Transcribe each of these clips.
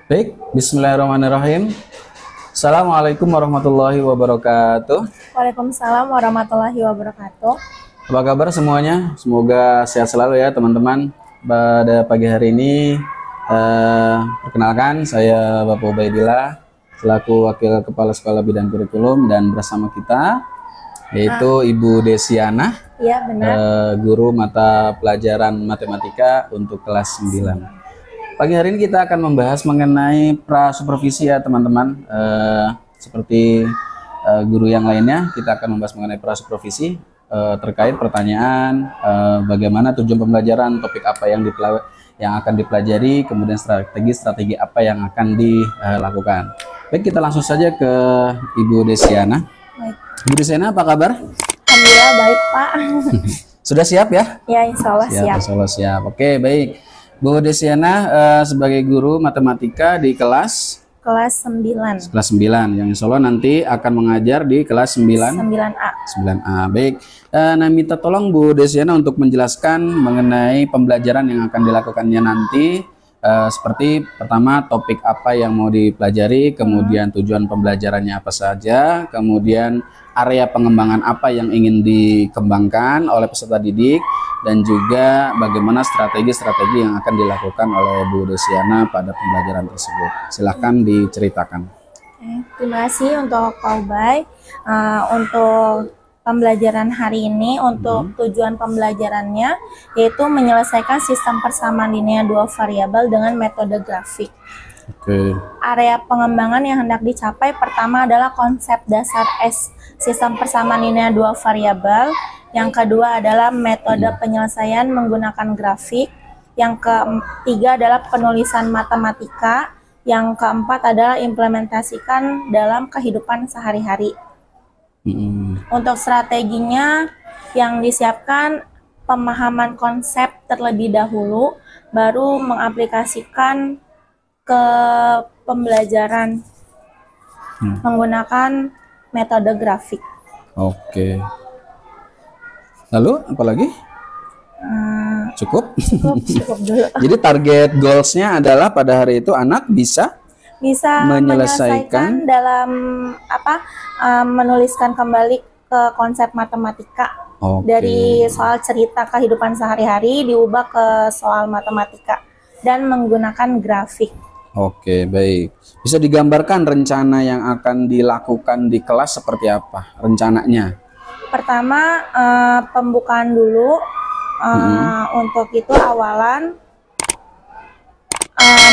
Baik, bismillahirrahmanirrahim. Assalamualaikum warahmatullahi wabarakatuh. Waalaikumsalam warahmatullahi wabarakatuh. Apa kabar semuanya? Semoga sehat selalu ya teman-teman. Pada pagi hari ini, perkenalkan saya Bapak Ubaidillah selaku Wakil Kepala Sekolah Bidang Kurikulum, dan bersama kita yaitu Ibu Desiana, Iya benar. guru mata pelajaran matematika untuk kelas 9. Pagi hari ini kita akan membahas mengenai prasupervisi ya teman-teman. Seperti guru yang lainnya, kita akan membahas mengenai prasupervisi terkait pertanyaan bagaimana tujuan pembelajaran, topik apa yang akan dipelajari, kemudian strategi apa yang akan dilakukan. Baik, kita langsung saja ke Ibu Desiana. Baik. Ibu Desiana, apa kabar? Alhamdulillah baik Pak. Sudah siap ya? Ya insya Allah siap. Insya Allah siap. Oke, baik. Bu Desiana sebagai guru matematika di kelas Kelas 9. 9 yang insya Allah nanti akan mengajar di kelas 9 9A. 9A. Baik, nah minta tolong Bu Desiana untuk menjelaskan mengenai pembelajaran yang akan dilakukannya nanti, seperti pertama topik apa yang mau dipelajari, kemudian tujuan pembelajarannya apa saja, kemudian area pengembangan apa yang ingin dikembangkan oleh peserta didik, dan juga bagaimana strategi-strategi yang akan dilakukan oleh Bu Desiana pada pembelajaran tersebut. Silahkan diceritakan. Oke, terima kasih untuk Pak Ubay. Untuk pembelajaran hari ini, untuk tujuan pembelajarannya yaitu menyelesaikan sistem persamaan linear dua variabel dengan metode grafik. Oke. Area pengembangan yang hendak dicapai pertama adalah konsep dasar S, sistem persamaan linear dua variabel. Yang kedua adalah metode penyelesaian menggunakan grafik. Yang ketiga adalah penulisan matematika. Yang keempat adalah implementasikan dalam kehidupan sehari-hari. Untuk strateginya yang disiapkan pemahaman konsep terlebih dahulu, baru mengaplikasikan ke pembelajaran menggunakan metode grafik. Oke. Lalu apalagi? Cukup? Cukup dulu. Jadi target goalsnya adalah pada hari itu anak bisa menyelesaikan dalam menuliskan kembali ke konsep matematika. Dari soal cerita kehidupan sehari-hari diubah ke soal matematika dan menggunakan grafik. Oke, baik. Bisa digambarkan rencana yang akan dilakukan di kelas seperti apa rencananya? Pertama, pembukaan dulu. Untuk itu awalan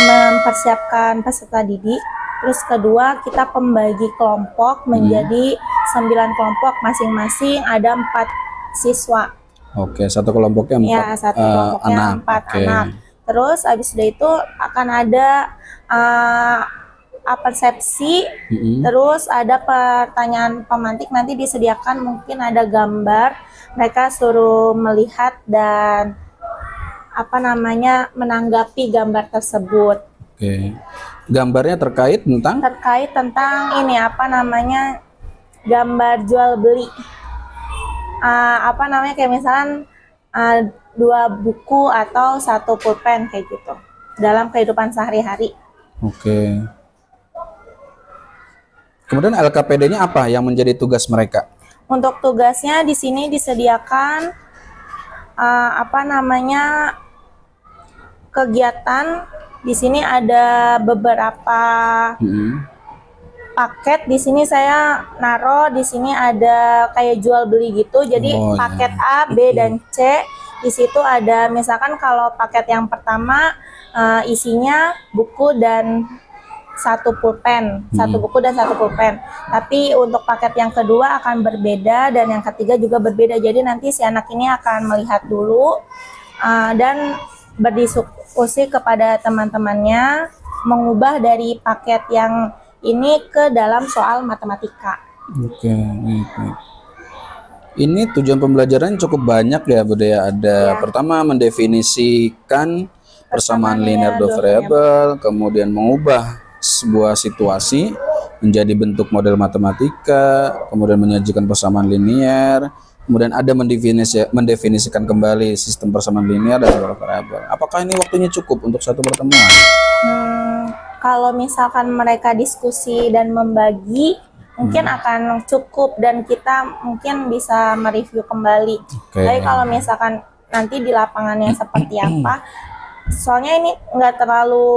mempersiapkan peserta didik. Terus kedua, kita pembagi kelompok menjadi 9 kelompok, masing-masing ada 4 siswa. Oke, satu kelompoknya 4 ya, satu kelompoknya anak. 4 anak. Terus habis itu akan ada persepsi, terus ada pertanyaan pemantik, nanti disediakan mungkin ada gambar, mereka suruh melihat dan menanggapi gambar tersebut. Oke. Gambarnya terkait tentang ini gambar jual beli. Kayak misalkan 2 buku atau 1 pulpen kayak gitu dalam kehidupan sehari-hari. Oke. Kemudian LKPD-nya apa yang menjadi tugas mereka? Untuk tugasnya di sini disediakan kegiatan. Di sini ada beberapa paket. Di sini saya naruh, di sini ada kayak jual beli gitu. Jadi paket A, B, dan C. Di situ ada misalkan kalau paket yang pertama isinya buku dan 1 pulpen, 1 buku dan 1 pulpen. Tapi untuk paket yang kedua akan berbeda dan yang ketiga juga berbeda. Jadi nanti si anak ini akan melihat dulu dan berdiskusi kepada teman-temannya, mengubah dari paket yang ini ke dalam soal matematika. Oke, baik. Ini tujuan pembelajaran cukup banyak ya Bu Dea. Ada pertama mendefinisikan persamaan linear dua variabel, kemudian mengubah sebuah situasi menjadi bentuk model matematika, kemudian menyajikan persamaan linear, kemudian ada mendefinisikan kembali sistem persamaan linear dan dua variabel. Apakah ini waktunya cukup untuk satu pertemuan? kalau misalkan mereka diskusi dan membagi, mungkin akan cukup dan kita mungkin bisa mereview kembali. Tapi kalau misalkan nanti di lapangannya seperti apa, soalnya ini nggak terlalu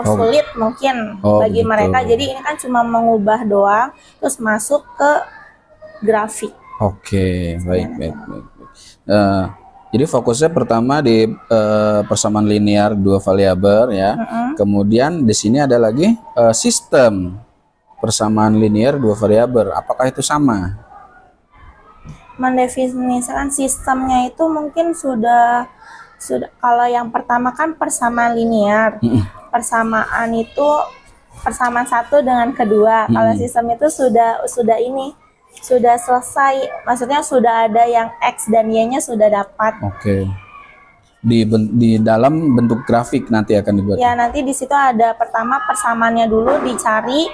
sulit mungkin bagi mereka. Jadi ini kan cuma mengubah doang, terus masuk ke grafik. Oke, baik. Jadi fokusnya pertama di persamaan linear dua variabel ya. Kemudian di sini ada lagi sistem persamaan linear dua variabel. Apakah itu sama? Mendefinisikan sistemnya itu mungkin sudah kalau yang pertama kan persamaan linear. Persamaan itu persamaan satu dengan kedua. Kalau sistem itu sudah selesai, maksudnya sudah ada yang X dan Y-nya sudah dapat. Oke. Di dalam bentuk grafik nanti akan dibuat. Ya, nanti di situ ada pertama persamaannya dulu dicari,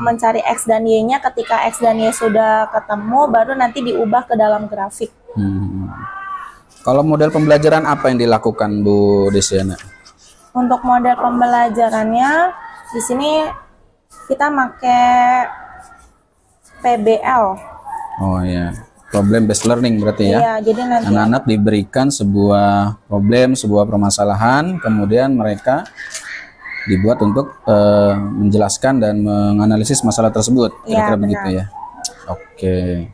mencari X dan Y-nya. Ketika X dan Y sudah ketemu, baru nanti diubah ke dalam grafik. Kalau model pembelajaran apa yang dilakukan Bu Desiana? Untuk model pembelajarannya di sini kita pakai PBL. Oh ya, problem based learning berarti ya. Iya, jadi nanti anak-anak diberikan sebuah problem, sebuah permasalahan, kemudian mereka dibuat untuk menjelaskan dan menganalisis masalah tersebut. Kira-kira begitu ya. Oke.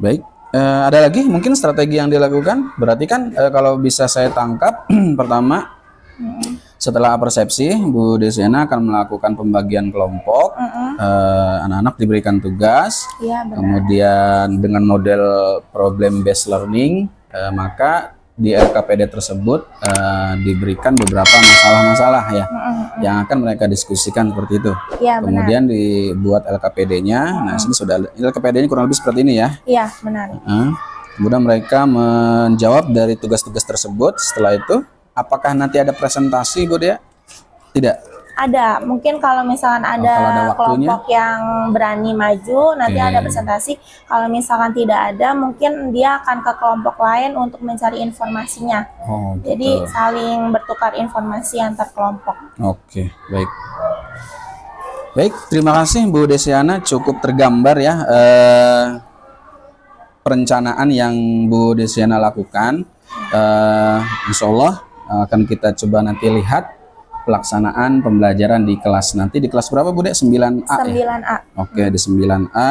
Baik. Ada lagi mungkin strategi yang dilakukan? Berarti kan kalau bisa saya tangkap pertama setelah persepsi, Bu Desiana akan melakukan pembagian kelompok, anak-anak diberikan tugas, kemudian dengan model problem based learning, maka di LKPD tersebut diberikan beberapa masalah-masalah ya, yang akan mereka diskusikan seperti itu. Kemudian dibuat LKPD-nya, nah sini sudah LKPD-nya kurang lebih seperti ini ya. Iya, benar. Kemudian mereka menjawab dari tugas-tugas tersebut. Setelah itu apakah nanti ada presentasi, Bu Dea? Tidak. Ada. Mungkin kalau misalkan ada kelompok yang berani maju, nanti ada presentasi. Kalau misalkan tidak ada, mungkin dia akan ke kelompok lain untuk mencari informasinya. Jadi saling bertukar informasi antar kelompok. Oke, baik. Baik, terima kasih Bu Desiana. Cukup tergambar ya perencanaan yang Bu Desiana lakukan. Insya Allah akan kita coba nanti lihat pelaksanaan pembelajaran di kelas nanti. Di kelas berapa Bu Dek? 9A 9A ya? Oke, di 9A.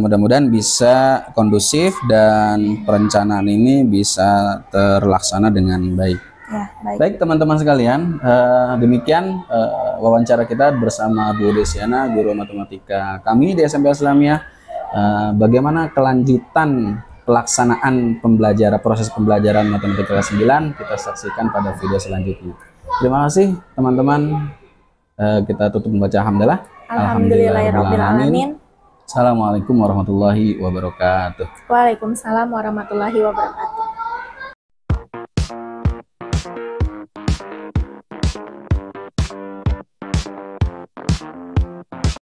Mudah-mudahan bisa kondusif dan perencanaan ini bisa terlaksana dengan baik. Baik teman-teman sekalian, demikian wawancara kita bersama Bu Desiana, guru matematika kami di SMP Islamiyah. Bagaimana kelanjutan pelaksanaan proses pembelajaran matematika kelas 9 kita saksikan pada video selanjutnya. Terima kasih teman-teman. Kita tutup membaca hamdalah. Alhamdulillahirabbil alamin. Assalamualaikum warahmatullahi wabarakatuh. Waalaikumsalam warahmatullahi wabarakatuh.